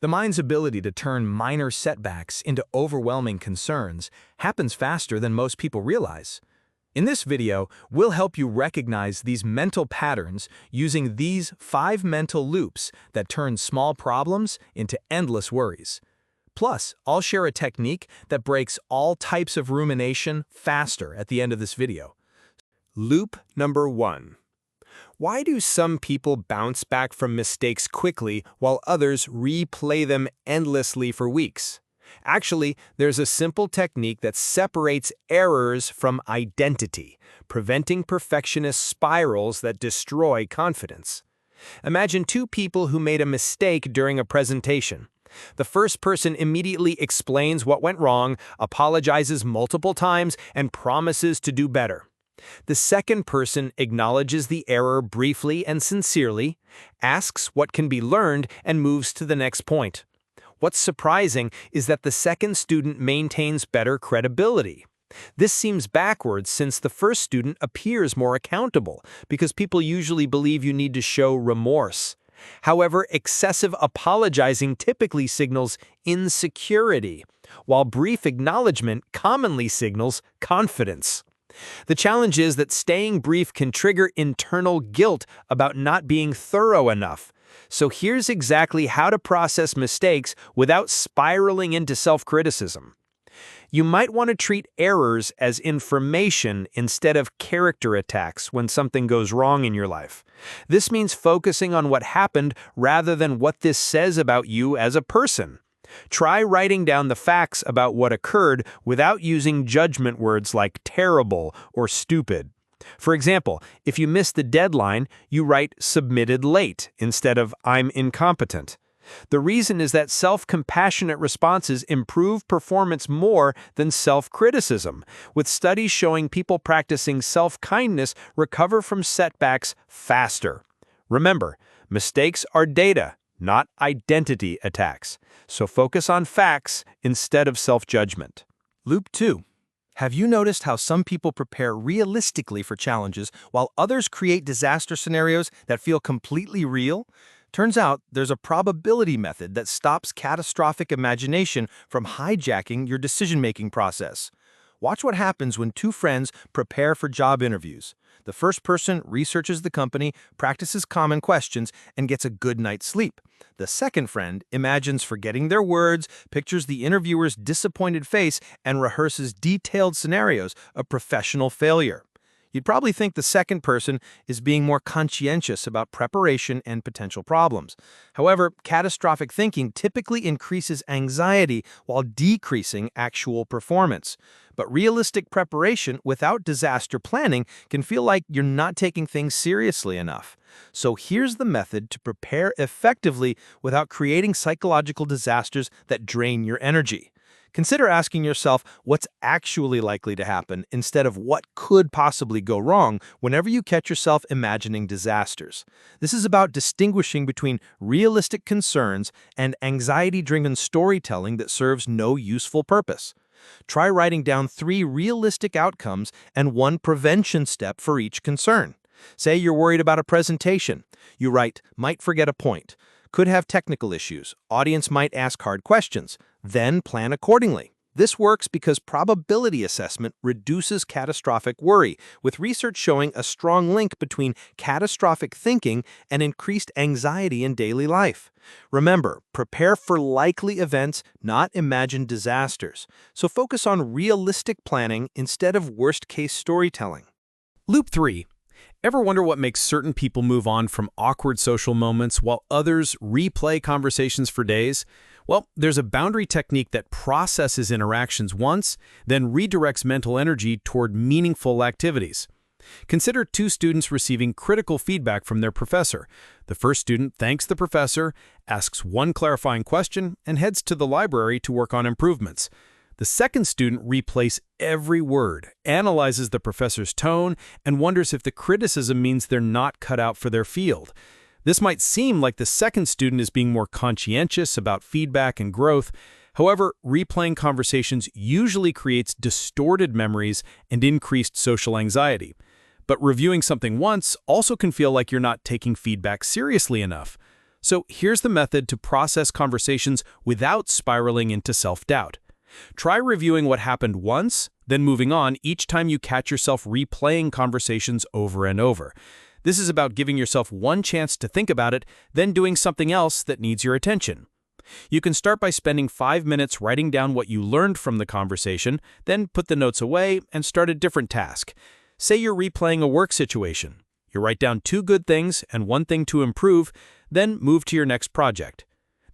The mind's ability to turn minor setbacks into overwhelming concerns happens faster than most people realize. In this video, we'll help you recognize these mental patterns using these 5 mental loops that turn small problems into endless worries. Plus, I'll share a technique that breaks all types of rumination faster at the end of this video. Loop number 1. Why do some people bounce back from mistakes quickly while others replay them endlessly for weeks? Actually, there's a simple technique that separates errors from identity, preventing perfectionist spirals that destroy confidence. Imagine 2 people who made a mistake during a presentation. The first person immediately explains what went wrong, apologizes multiple times, and promises to do better. The second person acknowledges the error briefly and sincerely, asks what can be learned, and moves to the next point. What's surprising is that the second student maintains better credibility. This seems backwards since the first student appears more accountable, because people usually believe you need to show remorse. However, excessive apologizing typically signals insecurity, while brief acknowledgement commonly signals confidence. The challenge is that staying brief can trigger internal guilt about not being thorough enough. So here's exactly how to process mistakes without spiraling into self-criticism. You might want to treat errors as information instead of character attacks when something goes wrong in your life. This means focusing on what happened rather than what this says about you as a person. Try writing down the facts about what occurred without using judgment words like terrible or stupid. For example, if you miss the deadline, you write submitted late instead of I'm incompetent. The reason is that self-compassionate responses improve performance more than self-criticism, with studies showing people practicing self-kindness recover from setbacks faster. Remember, mistakes are data, not identity attacks, so focus on facts instead of self-judgment. Loop 2. Have you noticed how some people prepare realistically for challenges while others create disaster scenarios that feel completely real? Turns out there's a probability method that stops catastrophic imagination from hijacking your decision-making process. Watch what happens when 2 friends prepare for job interviews. The first person researches the company, practices common questions, and gets a good night's sleep. The second friend imagines forgetting their words, pictures the interviewer's disappointed face, and rehearses detailed scenarios of professional failure. You'd probably think the second person is being more conscientious about preparation and potential problems. However, catastrophic thinking typically increases anxiety while decreasing actual performance. But realistic preparation without disaster planning can feel like you're not taking things seriously enough. So here's the method to prepare effectively without creating psychological disasters that drain your energy. Consider asking yourself what's actually likely to happen instead of what could possibly go wrong whenever you catch yourself imagining disasters. This is about distinguishing between realistic concerns and anxiety-driven storytelling that serves no useful purpose. Try writing down 3 realistic outcomes and 1 prevention step for each concern. Say you're worried about a presentation. You write, might forget a point. Could have technical issues. Audience might ask hard questions. Then plan accordingly. This works because probability assessment reduces catastrophic worry, with research showing a strong link between catastrophic thinking and increased anxiety in daily life. Remember, prepare for likely events, not imagined disasters. So focus on realistic planning instead of worst-case storytelling. Loop 3. Ever wonder what makes certain people move on from awkward social moments while others replay conversations for days? Well, there's a boundary technique that processes interactions once, then redirects mental energy toward meaningful activities. Consider 2 students receiving critical feedback from their professor. The first student thanks the professor, asks 1 clarifying question, and heads to the library to work on improvements. The second student replays every word, analyzes the professor's tone, and wonders if the criticism means they're not cut out for their field. This might seem like the second student is being more conscientious about feedback and growth. However, replaying conversations usually creates distorted memories and increased social anxiety. But reviewing something once also can feel like you're not taking feedback seriously enough. So here's the method to process conversations without spiraling into self-doubt. Try reviewing what happened once, then moving on each time you catch yourself replaying conversations over and over. This is about giving yourself one chance to think about it, then doing something else that needs your attention. You can start by spending 5 minutes writing down what you learned from the conversation, then put the notes away and start a different task. Say you're replaying a work situation. You write down 2 good things and 1 thing to improve, then move to your next project.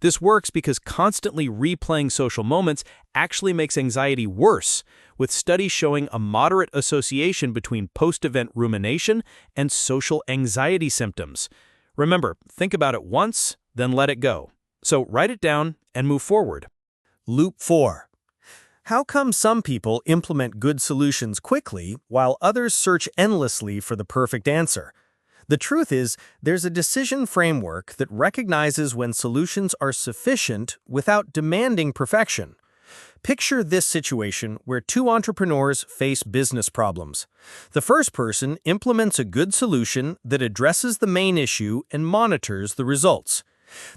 This works because constantly replaying social moments actually makes anxiety worse, with studies showing a moderate association between post-event rumination and social anxiety symptoms. Remember, think about it once, then let it go. So write it down and move forward. Loop 4. How come some people implement good solutions quickly while others search endlessly for the perfect answer? The truth is, there's a decision framework that recognizes when solutions are sufficient without demanding perfection. Picture this situation where 2 entrepreneurs face business problems. The first person implements a good solution that addresses the main issue and monitors the results.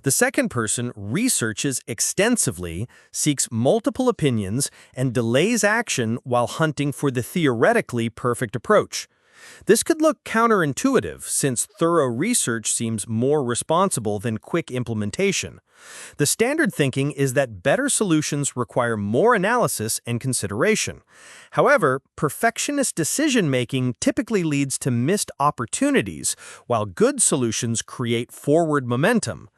The second person researches extensively, seeks multiple opinions, and delays action while hunting for the theoretically perfect approach. This could look counterintuitive since thorough research seems more responsible than quick implementation. The standard thinking is that better solutions require more analysis and consideration. However, perfectionist decision-making typically leads to missed opportunities, while good solutions create forward momentum.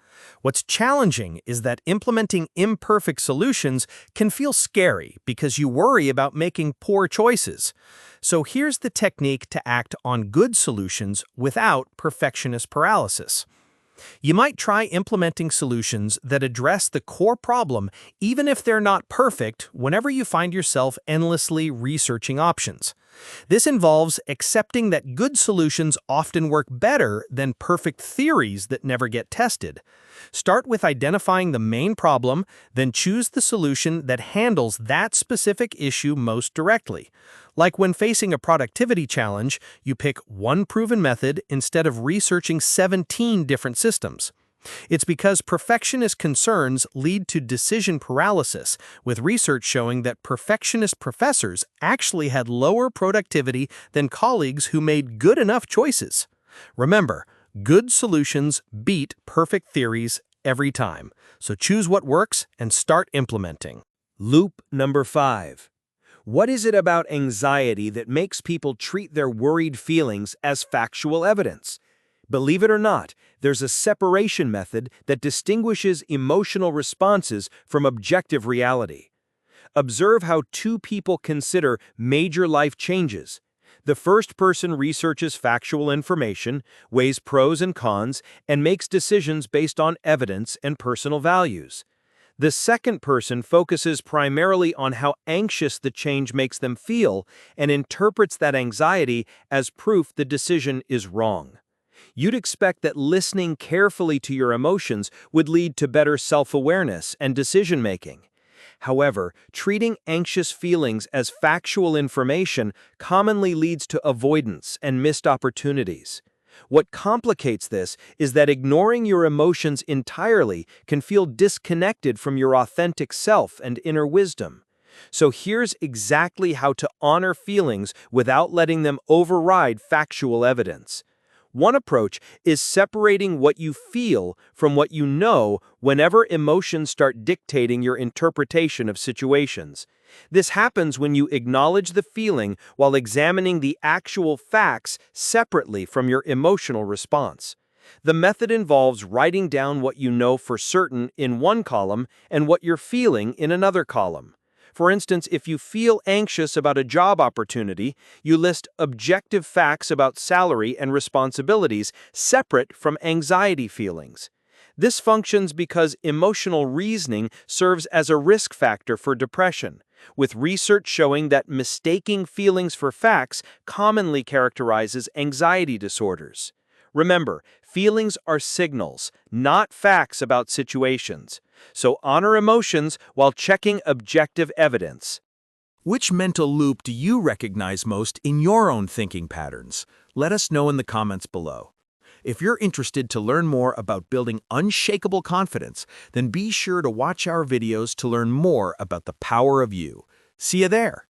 What's challenging is that implementing imperfect solutions can feel scary because you worry about making poor choices. So here's the technique to act on good solutions without perfectionist paralysis. You might try implementing solutions that address the core problem even if they're not perfect whenever you find yourself endlessly researching options. This involves accepting that good solutions often work better than perfect theories that never get tested. Start with identifying the main problem, then choose the solution that handles that specific issue most directly. Like when facing a productivity challenge, you pick one proven method instead of researching 17 different systems. It's because perfectionist concerns lead to decision paralysis, with research showing that perfectionist professors actually had lower productivity than colleagues who made good enough choices. Remember, good solutions beat perfect theories every time, so choose what works and start implementing. Loop number 5. What is it about anxiety that makes people treat their worried feelings as factual evidence? Believe it or not, there's a separation method that distinguishes emotional responses from objective reality. Observe how 2 people consider major life changes. The first person researches factual information, weighs pros and cons, and makes decisions based on evidence and personal values. The second person focuses primarily on how anxious the change makes them feel and interprets that anxiety as proof the decision is wrong. You'd expect that listening carefully to your emotions would lead to better self-awareness and decision-making. However, treating anxious feelings as factual information commonly leads to avoidance and missed opportunities. What complicates this is that ignoring your emotions entirely can feel disconnected from your authentic self and inner wisdom. So here's exactly how to honor feelings without letting them override factual evidence. One approach is separating what you feel from what you know whenever emotions start dictating your interpretation of situations. This happens when you acknowledge the feeling while examining the actual facts separately from your emotional response. The method involves writing down what you know for certain in one column and what you're feeling in another column. For instance, if you feel anxious about a job opportunity, you list objective facts about salary and responsibilities separate from anxiety feelings. This functions because emotional reasoning serves as a risk factor for depression, with research showing that mistaking feelings for facts commonly characterizes anxiety disorders. Remember, feelings are signals, not facts about situations. So honor emotions while checking objective evidence. Which mental loop do you recognize most in your own thinking patterns? Let us know in the comments below. If you're interested to learn more about building unshakable confidence, then be sure to watch our videos to learn more about the power of you. See you there!